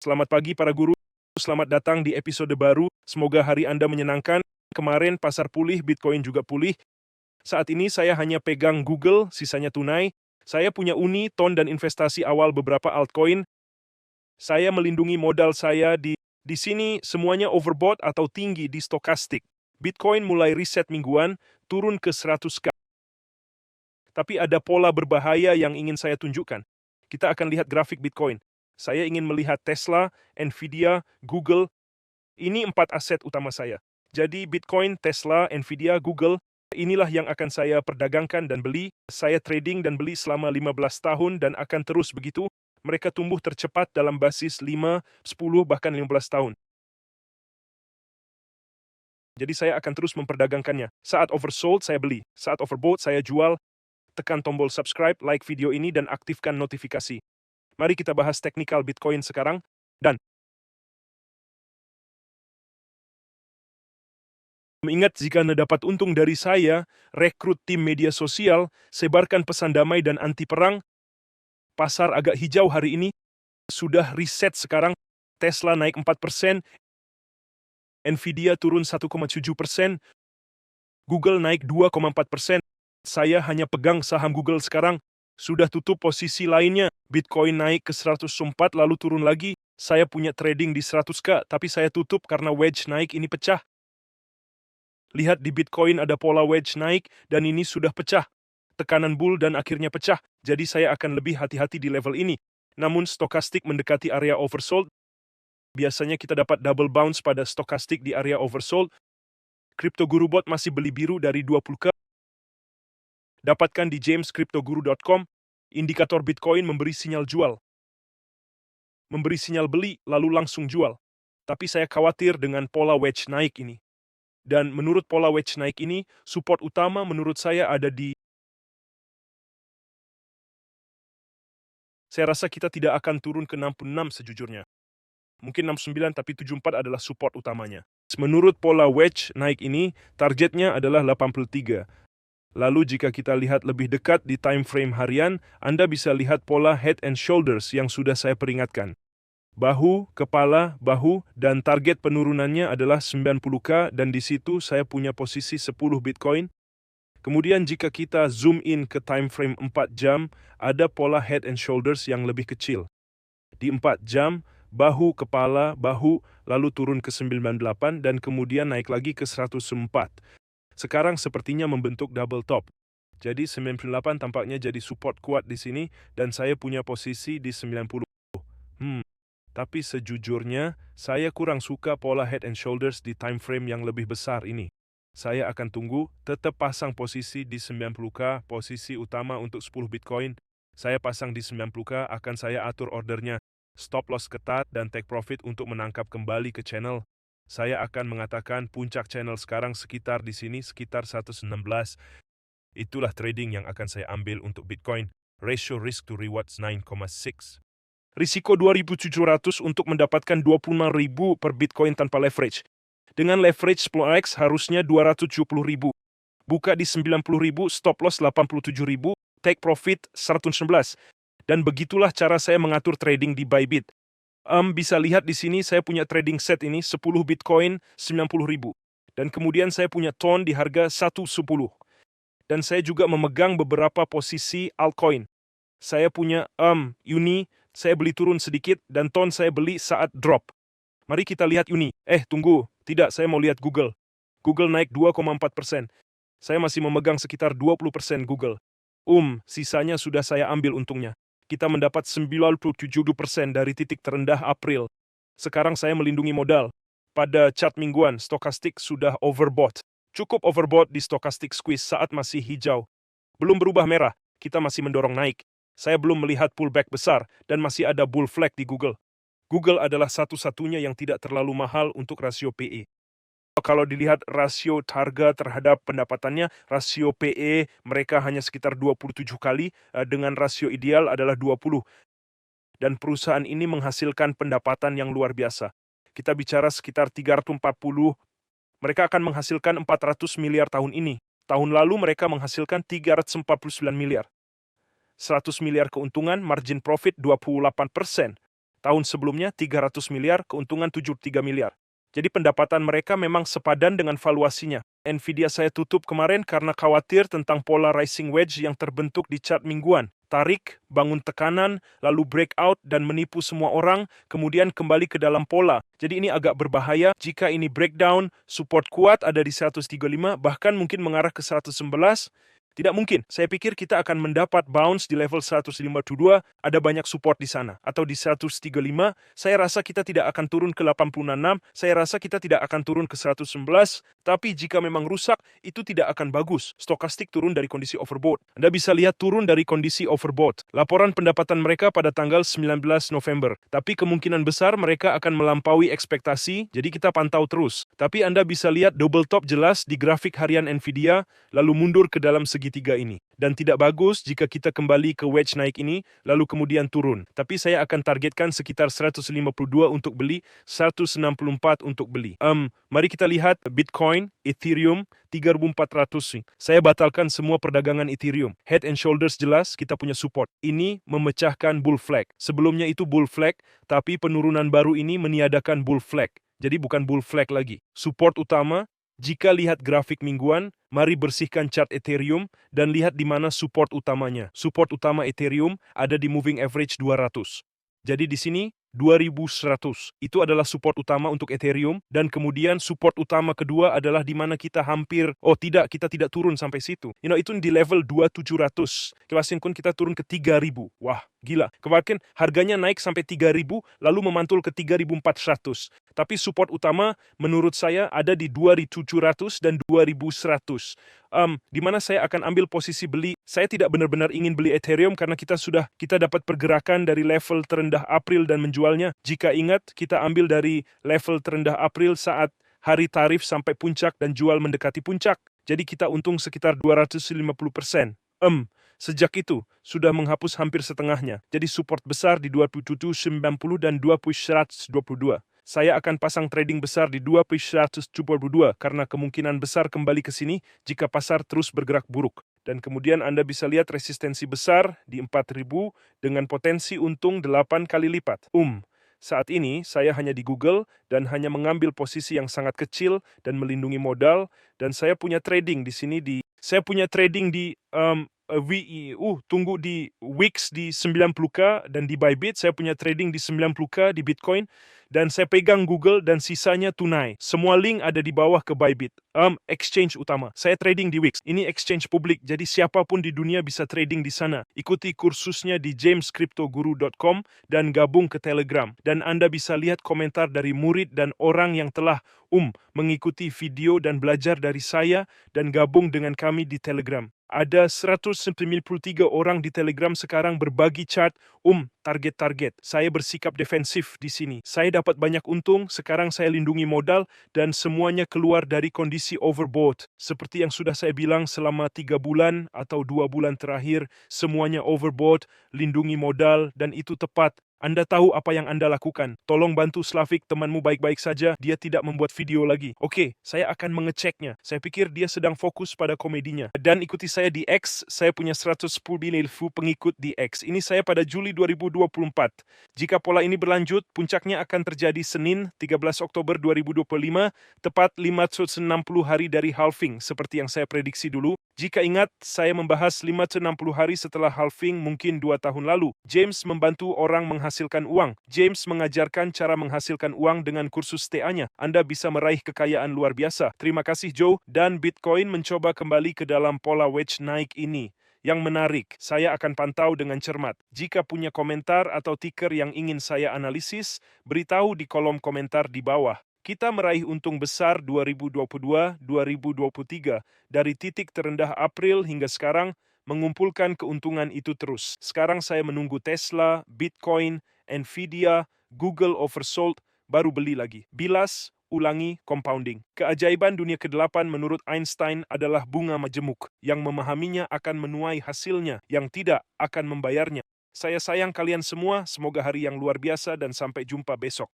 Selamat pagi para guru, selamat datang di episode baru. Semoga hari Anda menyenangkan. Kemarin pasar pulih, Bitcoin juga pulih. Saat ini saya hanya pegang Google, sisanya tunai. Saya punya Uni, TON, dan investasi awal beberapa altcoin. Saya melindungi modal saya di sini semuanya overbought atau tinggi di stokastik. Bitcoin mulai reset mingguan, turun ke 100k. Tapi ada pola berbahaya yang ingin saya tunjukkan. Kita akan lihat grafik Bitcoin. Saya ingin melihat Tesla, Nvidia, Google. Ini 4 aset utama saya. Jadi Bitcoin, Tesla, Nvidia, Google, inilah yang akan saya perdagangkan dan beli. Saya trading dan beli selama 15 tahun dan akan terus begitu. Mereka tumbuh tercepat dalam basis 5, 10, bahkan 15 tahun. Jadi saya akan terus memperdagangkannya. Saat oversold, saya beli. Saat overbought, saya jual. Tekan tombol subscribe, like video ini, dan aktifkan notifikasi. Mari kita bahas teknikal Bitcoin sekarang. Dan mengingat jika Anda dapat untung dari saya, rekrut tim media sosial, sebarkan pesan damai dan anti perang. Pasar agak hijau hari ini, sudah reset sekarang. Tesla naik 4%, Nvidia turun 1,7%, Google naik 2,4%. Saya hanya pegang saham Google sekarang. Sudah tutup posisi lainnya. Bitcoin naik ke 104 lalu turun lagi. Saya punya trading di 100k, tapi saya tutup karena wedge naik ini pecah. Lihat di Bitcoin ada pola wedge naik dan ini sudah pecah. Tekanan bull dan akhirnya pecah. Jadi saya akan lebih hati-hati di level ini. Namun stokastik mendekati area oversold. Biasanya kita dapat double bounce pada stokastik di area oversold. CryptoGuruBot masih beli biru dari 20k. Dapatkan di jamescryptoguru.com. Indikator Bitcoin memberi sinyal jual. Memberi sinyal beli, lalu langsung jual. Tapi saya khawatir dengan pola wedge naik ini. Dan menurut pola wedge naik ini, support utama menurut saya ada di... Saya rasa kita tidak akan turun ke 66 sejujurnya. Mungkin 69, tapi 74 adalah support utamanya. Menurut pola wedge naik ini, targetnya adalah 83. Lalu jika kita lihat lebih dekat di time frame harian, Anda bisa lihat pola head and shoulders yang sudah saya peringatkan. Bahu, kepala, bahu, dan target penurunannya adalah 90k dan di situ saya punya posisi 10 Bitcoin. Kemudian jika kita zoom in ke time frame 4 jam, ada pola head and shoulders yang lebih kecil. Di 4 jam, bahu, kepala, bahu, lalu turun ke 98 dan kemudian naik lagi ke 104. Sekarang sepertinya membentuk double top. Jadi 98 tampaknya jadi support kuat di sini dan saya punya posisi di 90. Tapi sejujurnya, saya kurang suka pola head and shoulders di time frame yang lebih besar ini. Saya akan tunggu, tetap pasang posisi di 90k, posisi utama untuk 10 Bitcoin. Saya pasang di 90k, akan saya atur ordernya. Stop loss ketat dan take profit untuk menangkap kembali ke channel. Saya akan mengatakan puncak channel sekarang sekitar di sini, sekitar 116. Itulah trading yang akan saya ambil untuk Bitcoin. Ratio risk to rewards 9,6. Risiko 2.700 untuk mendapatkan 25.000 per Bitcoin tanpa leverage. Dengan leverage 10x harusnya 270.000. Buka di 90.000, stop loss 87.000, take profit 119. Dan begitulah cara saya mengatur trading di Bybit. Bisa lihat di sini saya punya trading set ini 10 Bitcoin 90.000. Dan kemudian saya punya TON di harga 110. Dan saya juga memegang beberapa posisi altcoin. Saya punya Uni, saya beli turun sedikit dan TON saya beli saat drop. Mari kita lihat Uni. Tunggu. Tidak, saya mau lihat Google. Google naik 2,4%. Saya masih memegang sekitar 20% Google. Sisanya sudah saya ambil untungnya. Kita mendapat 97% dari titik terendah April. Sekarang saya melindungi modal. Pada chart mingguan, stokastik sudah overbought. Cukup overbought di stokastik squeeze saat masih hijau. Belum berubah merah, kita masih mendorong naik. Saya belum melihat pullback besar dan masih ada bull flag di Google. Google adalah satu-satunya yang tidak terlalu mahal untuk rasio PE. Kalau dilihat rasio harga terhadap pendapatannya, rasio PE mereka hanya sekitar 27 kali, dengan rasio ideal adalah 20. Dan perusahaan ini menghasilkan pendapatan yang luar biasa. Kita bicara sekitar 340, mereka akan menghasilkan 400 miliar tahun ini. Tahun lalu mereka menghasilkan 349 miliar. 100 miliar keuntungan, margin profit 28%. Tahun sebelumnya 300 miliar, keuntungan 73 miliar. Jadi pendapatan mereka memang sepadan dengan valuasinya. Nvidia saya tutup kemarin karena khawatir tentang pola rising wedge yang terbentuk di chart mingguan. Tarik, bangun tekanan, lalu breakout dan menipu semua orang, kemudian kembali ke dalam pola. Jadi ini agak berbahaya jika ini breakdown, support kuat ada di 135, bahkan mungkin mengarah ke 111. Tidak mungkin. Saya pikir kita akan mendapat bounce di level 152, ada banyak support di sana. Atau di 135, saya rasa kita tidak akan turun ke 86, saya rasa kita tidak akan turun ke 111, tapi jika memang rusak, itu tidak akan bagus. Stokastik turun dari kondisi overbought. Anda bisa lihat turun dari kondisi overbought. Laporan pendapatan mereka pada tanggal 19 November. Tapi kemungkinan besar mereka akan melampaui ekspektasi, jadi kita pantau terus. Tapi Anda bisa lihat double top jelas di grafik harian Nvidia, lalu mundur ke dalam segitiga ini. Dan tidak bagus jika kita kembali ke wedge naik ini, lalu kemudian turun. Tapi saya akan targetkan sekitar 152 untuk beli, 164 untuk beli. Mari kita lihat Bitcoin, Ethereum, 3.400. Saya batalkan semua perdagangan Ethereum. Head and Shoulders jelas kita punya support. Ini memecahkan bull flag. Sebelumnya itu bull flag, tapi penurunan baru ini meniadakan bull flag. Jadi bukan bull flag lagi. Support utama, jika lihat grafik mingguan, mari bersihkan chart Ethereum dan lihat di mana support utamanya. Support utama Ethereum ada di moving average 200. Jadi di sini 2100. Itu adalah support utama untuk Ethereum dan kemudian support utama kedua adalah di mana kita hampir kita tidak turun sampai situ. Itu di level 2700. Kemarin kita turun ke 3000. Wah, gila. Kemarin harganya naik sampai 3000 lalu memantul ke 3400. Tapi support utama menurut saya ada di 2700 dan 2100. Di mana saya akan ambil posisi beli. Saya tidak benar-benar ingin beli Ethereum karena kita dapat pergerakan dari level terendah April dan menjualnya. Jika ingat, kita ambil dari level terendah April saat hari tarif sampai puncak dan jual mendekati puncak. Jadi kita untung sekitar 250%. Sejak itu, sudah menghapus hampir setengahnya. Jadi support besar di 2790 dan 2122. Saya akan pasang trading besar di 2172 karena kemungkinan besar kembali ke sini jika pasar terus bergerak buruk. Dan kemudian Anda bisa lihat resistensi besar di 4000 dengan potensi untung 8 kali lipat. Saat ini saya hanya di Google dan hanya mengambil posisi yang sangat kecil dan melindungi modal, dan saya punya trading di sini tunggu di Wix di 90k dan di Bybit saya punya trading di 90k di Bitcoin dan saya pegang Google dan sisanya tunai. Semua link ada di bawah ke Bybit. Exchange utama. Saya trading di Wix. Ini exchange publik, jadi siapapun di dunia bisa trading di sana. Ikuti kursusnya di jamescryptoguru.com dan gabung ke Telegram. Dan Anda bisa lihat komentar dari murid dan orang yang telah mengikuti video dan belajar dari saya dan gabung dengan kami di Telegram. Ada 193 orang di Telegram sekarang berbagi chart, target-target. Saya bersikap defensif di sini. Saya dapat banyak untung, sekarang saya lindungi modal, dan semuanya keluar dari kondisi overbought. Seperti yang sudah saya bilang selama 3 bulan atau 2 bulan terakhir, semuanya overbought, lindungi modal, dan itu tepat. Anda tahu apa yang Anda lakukan. Tolong bantu Slavik, temanmu baik-baik saja. Dia tidak membuat video lagi. Oke, saya akan mengeceknya. Saya pikir dia sedang fokus pada komedinya. Dan ikuti saya di X. Saya punya 110.000 pengikut di X. Ini saya pada Juli 2024. Jika pola ini berlanjut, puncaknya akan terjadi Senin 13 Oktober 2025, tepat 560 hari dari halving, seperti yang saya prediksi dulu. Jika ingat, saya membahas 560 hari setelah halving mungkin 2 tahun lalu. James membantu orang menghasilkan uang. James mengajarkan cara menghasilkan uang dengan kursus TA-nya. Anda bisa meraih kekayaan luar biasa. Terima kasih Joe. Dan Bitcoin mencoba kembali ke dalam pola wedge naik ini. Yang menarik, saya akan pantau dengan cermat. Jika punya komentar atau ticker yang ingin saya analisis, beritahu di kolom komentar di bawah. Kita meraih untung besar 2022-2023 dari titik terendah April hingga sekarang, mengumpulkan keuntungan itu terus. Sekarang saya menunggu Tesla, Bitcoin, Nvidia, Google oversold, baru beli lagi. Bilas, ulangi, compounding. Keajaiban dunia ke-8 menurut Einstein adalah bunga majemuk. Yang memahaminya akan menuai hasilnya, yang tidak akan membayarnya. Saya sayang kalian semua, semoga hari yang luar biasa dan sampai jumpa besok.